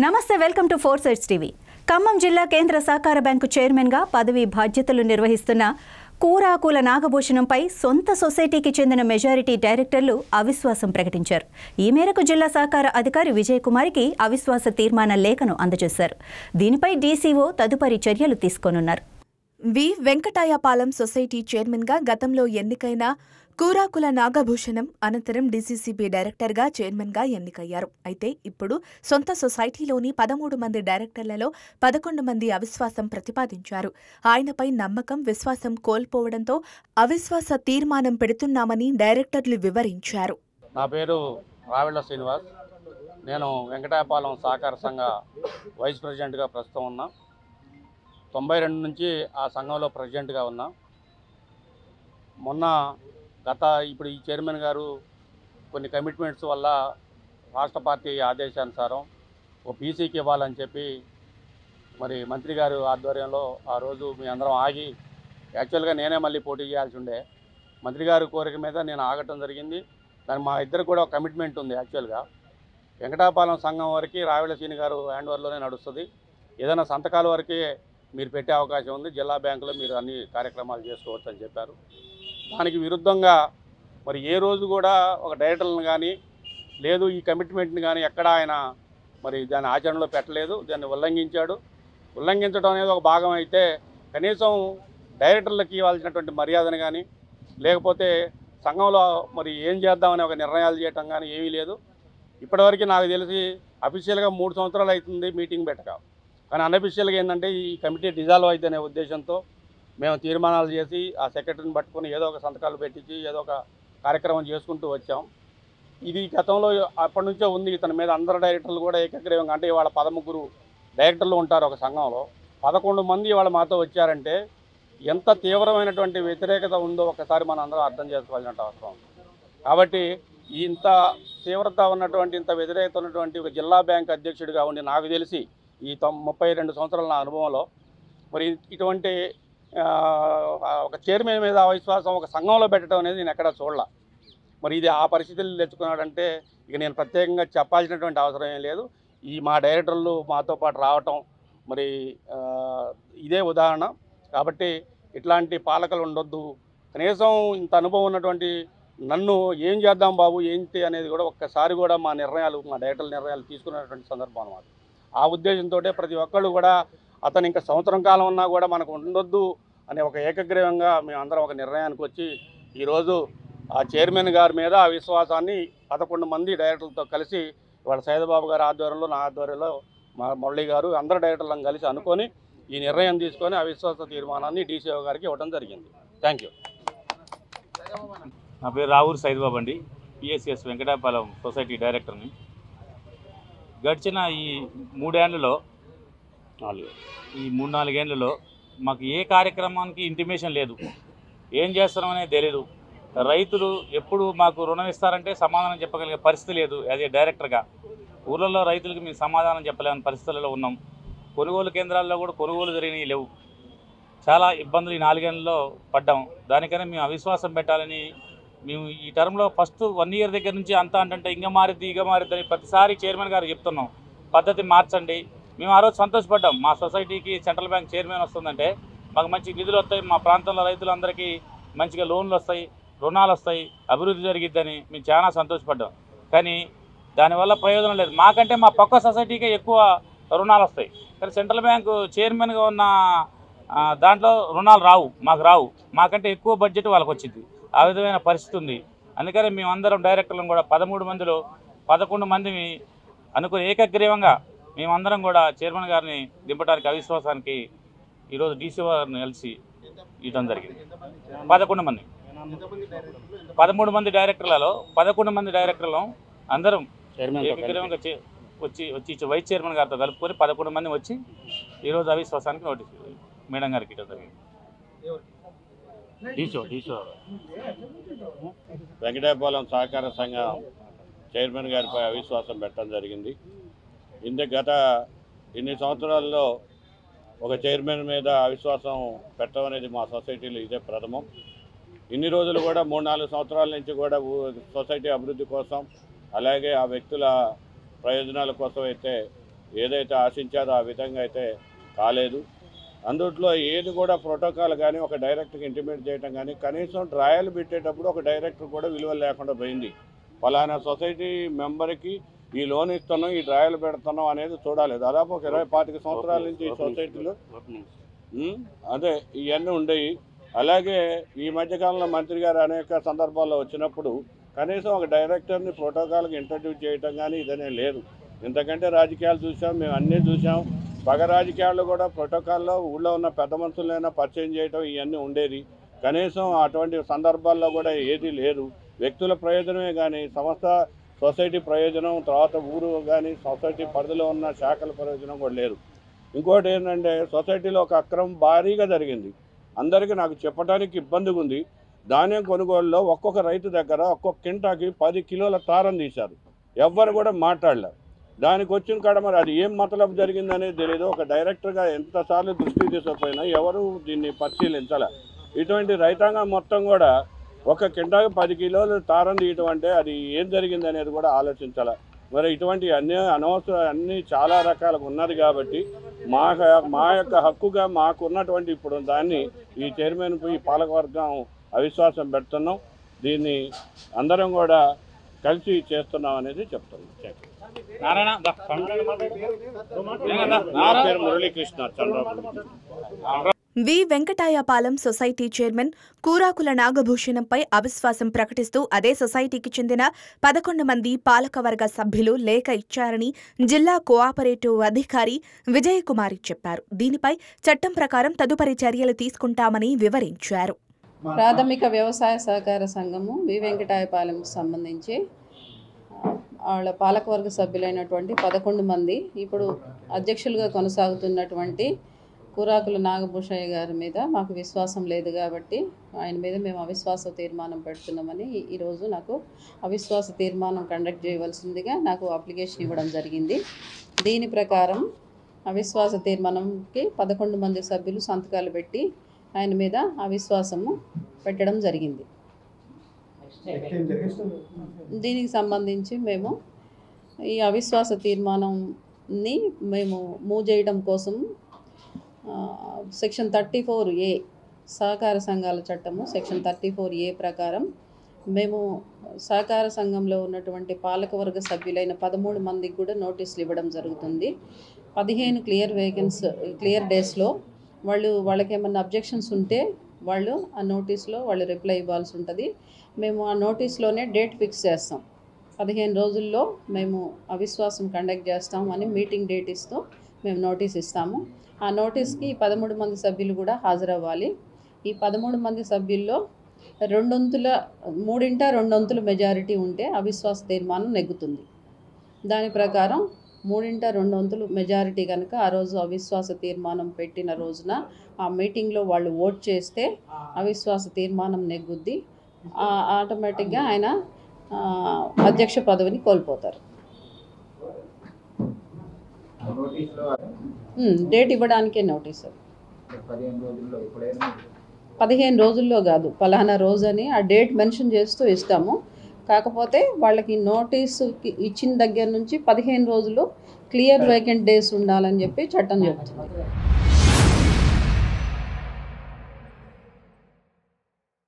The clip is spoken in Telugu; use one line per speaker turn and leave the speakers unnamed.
నమస్తే, welcome to four sides TV. Khammam జిల్లా కేంద్ర సహకార బ్యాంకు చైర్మన్గా పదవి బాధ్యతలు నిర్వహిస్తున్న కూరాకుల నాగభూషణంపై సొంత సొసైటీకి చెందిన మెజారిటీ డైరెక్టర్లు అవిశ్వాసం ప్రకటించారు. ఈ మేరకు జిల్లా సహకార అధికారి విజయ్ కుమార్కి అవిశ్వాస తీర్మాన లేఖను అందజేశారు. దీనిపై డీసీఓ తదుపరి చర్యలు తీసుకోనున్నారు.
వెంకటాయపాలెం సొసైటీ చైర్మన్గా గతంలో ఎన్నికైన కూరాకుల నాగభూషణం అనంతరం డీసీసీబీ డైరెక్టర్గా చైర్మన్గా ఎన్నికయ్యారు. అయితే ఇప్పుడు సొంత సొసైటీలోని 13 మంది డైరెక్టర్లలో 11 మంది అవిశ్వాసం ప్రతిపాదించారు. ఆయనపై నమ్మకం, విశ్వాసం కోల్పోవడంతో అవిశ్వాస తీర్మానం పెడుతున్నామని డైరెక్టర్లు వివరించారు.
నా పేరు రావిళ్ల శ్రీనివాస్. నేను వెంకటాయపాలెం సహకార సంఘ వైస్ ప్రెసిడెంట్గా ప్రస్తుతం ఉన్నా. 92 నుంచి ఆ సంఘంలో ప్రెసిడెంట్గా ఉన్నా. ఇప్పుడు ఈ చైర్మన్ గారు కొన్ని కమిట్మెంట్స్ వల్ల రాష్ట్ర పార్టీ ఆదేశానుసారం ఓ పీసీకి ఇవ్వాలని చెప్పి మరి మంత్రి గారు ఆధ్వర్యంలో ఆ రోజు మీ అందరం ఆగి, యాక్చువల్గా నేనే మళ్ళీ పోటీ చేయాల్సి ఉండే. మంత్రి గారి కోరిక మీద నేను ఆగటం జరిగింది. దాని మా ఇద్దరు కూడా ఒక కమిట్మెంట్ ఉంది. యాక్చువల్గా వెంకటాపాలెం సంఘం వరకు రావిళ్ల శ్రీని గారు హ్యాండ్ ఓవర్లోనే నడుస్తుంది. ఏదైనా సంతకాల వరకే మీరు పెట్టే అవకాశం ఉంది. జిల్లా బ్యాంకులో మీరు అన్ని కార్యక్రమాలు చేసుకోవచ్చు అని చెప్పారు. దానికి విరుద్ధంగా మరి ఏ రోజు కూడా ఒక డైరెక్టర్లను కానీ లేదు ఈ కమిట్మెంట్ని కానీ ఎక్కడ ఆయన మరి దాన్ని ఆచరణలో పెట్టలేదు. దాన్ని ఉల్లంఘించడం అనేది ఒక భాగం అయితే కనీసం డైరెక్టర్లకి ఇవ్వాల్సినటువంటి మర్యాదను కానీ లేకపోతే సంఘంలో మరి ఏం చేద్దామని ఒక నిర్ణయాలు చేయటం కానీ ఏమీ లేదు. ఇప్పటివరకు నాకు తెలిసి అఫీషియల్గా 3 సంవత్సరాలు అవుతుంది మీటింగ్ పెట్టక. కానీ అన్అఫీషియల్గా ఏంటంటే ఈ కమిటీ డిజాల్వ్ అవుతుందనే ఉద్దేశంతో మేము తీర్మానాలు చేసి ఆ సెక్రటరీని పట్టుకొని ఏదో ఒక సంతకాలు పెట్టించి ఏదో ఒక కార్యక్రమం చేసుకుంటూ వచ్చాం. ఇది గతంలో అప్పటి నుంచే ఉంది. ఇతని మీద అందరు డైరెక్టర్లు కూడా ఏకగ్రీవంగా, అంటే ఇవాళ 13 డైరెక్టర్లు ఉంటారు ఒక సంఘంలో. 11 మంది ఇవాళ మాతో వచ్చారంటే ఎంత తీవ్రమైనటువంటి వ్యతిరేకత ఉందో ఒకసారి మనం అందరం అర్థం చేసుకోవాల్సిన అవసరం ఉంది. కాబట్టి ఇంత తీవ్రత ఉన్నటువంటి, ఇంత వ్యతిరేకత ఉన్నటువంటి ఒక జిల్లా బ్యాంక్ అధ్యక్షుడిగా ఉండి నాకు తెలిసి ఈ 32 సంవత్సరాల నా అనుభవంలో మరి ఇటువంటి ఒక చైర్మన్ మీద అవిశ్వాసం ఒక సంఘంలో పెట్టడం అనేది నేను ఎక్కడా చూడాల. మరి ఇది ఆ పరిస్థితులు తెచ్చుకున్నాడంటే ఇక నేను ప్రత్యేకంగా చెప్పాల్సినటువంటి అవసరం ఏం లేదు. ఈ మా డైరెక్టర్లు మాతో పాటు రావటం మరి ఇదే ఉదాహరణ. కాబట్టి ఇట్లాంటి పాలకులు ఉండొద్దు. కనీసం ఇంత అనుభవం ఉన్నటువంటి నన్ను ఏం చేద్దాం బాబు ఏంటి అనేది కూడా ఒక్కసారి కూడా మా డైరెక్టర్ల నిర్ణయాలు తీసుకున్నటువంటి సందర్భం అన్నమాట. ఆ ఉద్దేశంతో ప్రతి ఒక్కళ్ళు కూడా అతను ఇంకా సంవత్సరం కాలం ఉన్నా కూడా మనకు ఉండొద్దు అనే ఒక ఏకగ్రీవంగా మేము అందరం ఒక నిర్ణయానికి వచ్చి ఈరోజు ఆ చైర్మన్ గారి మీద ఆ విశ్వాసాన్ని 11 మంది డైరెక్టర్లతో కలిసి ఇవాళ సైదబాబు గారి ఆధ్వర్యంలో, నా ఆధ్వర్యంలో, మా మురళి గారు అందరు డైరెక్టర్లను కలిసి అనుకొని ఈ నిర్ణయం తీసుకొని అవిశ్వాస తీర్మానాన్ని డీసీఓ గారికి ఇవ్వడం జరిగింది. Thank you.
నా పేరు రావూరు సైదబాబు అండి. పిఎస్సిఎస్ వెంకటాయపాలెం సొసైటీ డైరెక్టర్ని. గడిచిన ఈ 3 ఏళ్లలో ఈ 3-4 ఏళ్లలో మాకు ఏ కార్యక్రమానికి ఇంటిమేషన్ లేదు, ఏం చేస్తున్నామనేది తెలీదు. రైతులు ఎప్పుడు మాకు రుణం ఇస్తారంటే సమాధానం చెప్పగలిగే పరిస్థితి లేదు. యాజ్ ఏ డైరెక్టర్గా ఊళ్ళల్లో రైతులకి మేము సమాధానం చెప్పలేని పరిస్థితుల్లో ఉన్నాం. కొనుగోలు కేంద్రాల్లో కూడా కొనుగోలు జరిగినవి లేవు. చాలా ఇబ్బందులు ఈ 4 ఏళ్లలో పడ్డాం. దానికనే మేము అవిశ్వాసం పెట్టాలని మేము ఈ టర్మ్లో ఫస్ట్ 1 ఇయర్ దగ్గర నుంచి అంతా అంటే ఇంకా మారిద్ది అని ప్రతిసారి చైర్మన్ గారు చెప్తున్నాం, పద్ధతి మార్చండి. మేము ఆ రోజు సంతోషపడ్డాం. మా సొసైటీకి సెంట్రల్ బ్యాంక్ చైర్మన్ వస్తుందంటే మాకు మంచి నిధులు వస్తాయి, మా ప్రాంతంలో రైతులందరికీ మంచిగా లోన్లు వస్తాయి, రుణాలు వస్తాయి, అభివృద్ధి జరిగిద్దని మేము చాలా సంతోషపడ్డాం. కానీ దానివల్ల ప్రయోజనం లేదు. మాకంటే మా పక్క సొసైటీకే ఎక్కువ రుణాలు వస్తాయి. కానీ సెంట్రల్ బ్యాంకు చైర్మన్గా ఉన్న దాంట్లో రుణాలు మాకు రావు. మాకంటే ఎక్కువ బడ్జెట్ వాళ్ళకి వచ్చింది. ఆ విధమైన పరిస్థితి ఉంది. అందుకని మేమందరం డైరెక్టర్లను కూడా 13 మందిలో 11 మందిని అనుకుని ఏకగ్రీవంగా మేమందరం కూడా చైర్మన్ గారిని దింపడానికి అవిశ్వాసానికి ఈరోజు డీసీఓ గారిని కలిసి ఇవ్వడం జరిగింది. 11 మంది 13 మంది డైరెక్టర్లలో 11 మంది డైరెక్టర్లు అందరం ఏకగ్రీవంగా వచ్చి వైస్ చైర్మన్ గారితో కలుపుకొని 11 మంది వచ్చి ఈరోజు అవిశ్వాసానికి నోటీస్ మేడం గారికి ఇవ్వడం జరిగింది.
వెంకటాయపాలెం సహకార సంఘ చైర్మన్ గారిపై అవిశ్వాసం పెట్టడం జరిగింది. గత ఇన్ని సంవత్సరాల్లో ఒక చైర్మన్ మీద అవిశ్వాసం పెట్టడం అనేది మా సొసైటీలో ఇదే ప్రథమం. ఇన్ని రోజులు కూడా 3-4 సంవత్సరాల నుంచి కూడా సొసైటీ అభివృద్ధి కోసం అలాగే ఆ వ్యక్తుల ప్రయోజనాల కోసం అయితే ఏదైతే ఆశించారో ఆ విధంగా అయితే కాలేదు. అందుట్లో ఏది కూడా ప్రోటోకాల్ కానీ ఒక డైరెక్టర్కి ఇంటిమేట్ చేయడం కానీ కనీసం ట్రయల్ పెట్టేటప్పుడు ఒక డైరెక్టర్ కూడా విలువ లేకుండా పోయింది. ఫలానా సొసైటీ మెంబర్కి ఈ లోన్ ఇస్తున్నాం, ఈ ట్రయల్ పెడుతున్నాం అనేది చూడాలి. దాదాపు ఒక 20-25 సంవత్సరాల నుంచి ఈ సొసైటీలో అదే ఇవన్నీ ఉండేవి. అలాగే ఈ మధ్యకాలంలో మంత్రి గారు అనేక సందర్భాల్లో వచ్చినప్పుడు కనీసం ఒక డైరెక్టర్ని ప్రోటోకాల్కి ఇంట్రడ్యూస్ చేయటం కానీ ఇదనే లేదు. ఇంతకంటే రాజకీయాలు చూసాం, మేము అన్నీ చూసాం. పగ రాజకీయాల్లో కూడా ప్రోటోకాల్లో ఊళ్ళో ఉన్న పెద్ద మనుషులైనా పరిచయం చేయటం ఇవన్నీ ఉండేది. కనీసం అటువంటి సందర్భాల్లో కూడా ఏదీ లేదు. వ్యక్తుల ప్రయోజనమే కానీ సంస్థ సొసైటీ ప్రయోజనం, తర్వాత ఊరు కానీ సొసైటీ పరిధిలో ఉన్న శాఖల ప్రయోజనం కూడా లేదు. ఇంకోటి ఏంటంటే సొసైటీలో ఒక అక్రమం భారీగా జరిగింది. అందరికీ నాకు చెప్పడానికి ఇబ్బందిగా ఉంది. ధాన్యం కొనుగోలులో ఒక్కొక్క రైతు దగ్గర ఒక్కొక్క కింటాకి 10 కిలోల తారం తీశారు. ఎవ్వరు కూడా మాట్లాడలేరు. దానికి వచ్చిన కాడ మరి అది ఏం మతలబు జరిగిందనేది తెలియదు. ఒక డైరెక్టర్గా ఎంతసార్లు దృష్టికి తీసుకుపోయినా ఎవరు దీన్ని పరిశీలించాలి. ఇటువంటి రైతాంగం మొత్తం కూడా ఒక కింటాకి 10 కిలోలు తారం తీయటం అంటే అది ఏం జరిగింది అనేది కూడా ఆలోచించాలి. మరి ఇటువంటి అన్నీ చాలా రకాలుగా ఉన్నది కాబట్టి మా యొక్క హక్కుగా మాకున్నటువంటి ఇప్పుడు దాన్ని ఈ చైర్మన్కు ఈ పాలకవర్గం అవిశ్వాసం పెడుతున్నాం. దీన్ని అందరం కూడా కలిసి చేస్తున్నాం అనేది చెప్తున్నాం. నా పేరు మురళీకృష్ణ చంద్రబాబు.
వి వెంకటాయపాలెం సొసైటీ చైర్మన్ కూరాకుల నాగభూషణంపై అవిశ్వాసం ప్రకటిస్తూ అదే సొసైటీకి చెందిన 11 మంది పాలకవర్గ సభ్యులు లేఖ ఇచ్చారని జిల్లా కోఆపరేటివ్ అధికారి విజయకుమారి చెప్పారు. దీనిపై చట్టం ప్రకారం తదుపరి చర్యలు తీసుకుంటామని వివరించారు.
ప్రాథమిక వ్యవసాయ సహకార సంఘము వి వెంకటాయపాలెంకు సంబంధించి వాళ్ళ పాలకవర్గ సభ్యులైనటువంటి 11 మంది ఇప్పుడు అధ్యక్షులుగా కొనసాగుతున్నటువంటి కూరాకుల నాగభూషయ్య గారి మీద మాకు విశ్వాసం లేదు కాబట్టి ఆయన మీద మేము అవిశ్వాస తీర్మానం పెడుతున్నామని ఈరోజు నాకు అవిశ్వాస తీర్మానం కండక్ట్ చేయవలసిందిగా నాకు అప్లికేషన్ ఇవ్వడం జరిగింది. దీని ప్రకారం అవిశ్వాస తీర్మానంకి 11 మంది సభ్యులు సంతకాలు పెట్టి ఆయన మీద అవిశ్వాసము పెట్టడం జరిగింది. దీనికి సంబంధించి మేము ఈ అవిశ్వాస తీర్మానంని మేము మూవ్ చేయడం కోసం సెక్షన్ 34A సహకార సంఘాల చట్టము సెక్షన్ 34A ప్రకారం మేము సహకార సంఘంలో ఉన్నటువంటి పాలకవర్గ సభ్యులైన 13 మందికి కూడా నోటీసులు ఇవ్వడం జరుగుతుంది. 15 క్లియర్ డేస్లో వాళ్ళకి ఏమన్నా అబ్జెక్షన్స్ ఉంటే వాళ్ళు ఆ నోటీస్లో వాళ్ళు రిప్లై ఇవ్వాల్సి ఉంటుంది. మేము ఆ నోటీస్లోనే డేట్ ఫిక్స్ చేస్తాం. 15 రోజుల్లో మేము అవిశ్వాసం కండక్ట్ చేస్తాం అని మీటింగ్ డేట్ ఇస్తూ మేము నోటీస్ ఇస్తాము. ఆ నోటీస్కి 13 మంది సభ్యులు కూడా హాజరవ్వాలి. ఈ 13 మంది సభ్యుల్లో 3/2 మెజారిటీ ఉంటే అవిశ్వాస తీర్మానం నెగ్గుతుంది. దాని ప్రకారం 3/2 మెజారిటీ కనుక ఆ రోజు అవిశ్వాస తీర్మానం పెట్టిన రోజున ఆ మీటింగ్లో వాళ్ళు ఓట్ చేస్తే అవిశ్వాస తీర్మానం నెగ్గుద్ది. ఆటోమేటిక్గా ఆయన అధ్యక్ష పదవిని కోల్పోతారు. Date ఇవ్వడానికే notice. 15 రోజుల్లో కాదు, పలానా రోజు అని ఆ డేట్ మెన్షన్ చేస్తూ ఇస్తాము. కాకపోతే వాళ్ళకి నోటీసు ఇచ్చిన దగ్గర నుంచి 15 రోజులు క్లియర్ వేకెంట్ డేస్ ఉండాలని చెప్పి చట్టం చెబుతుంది.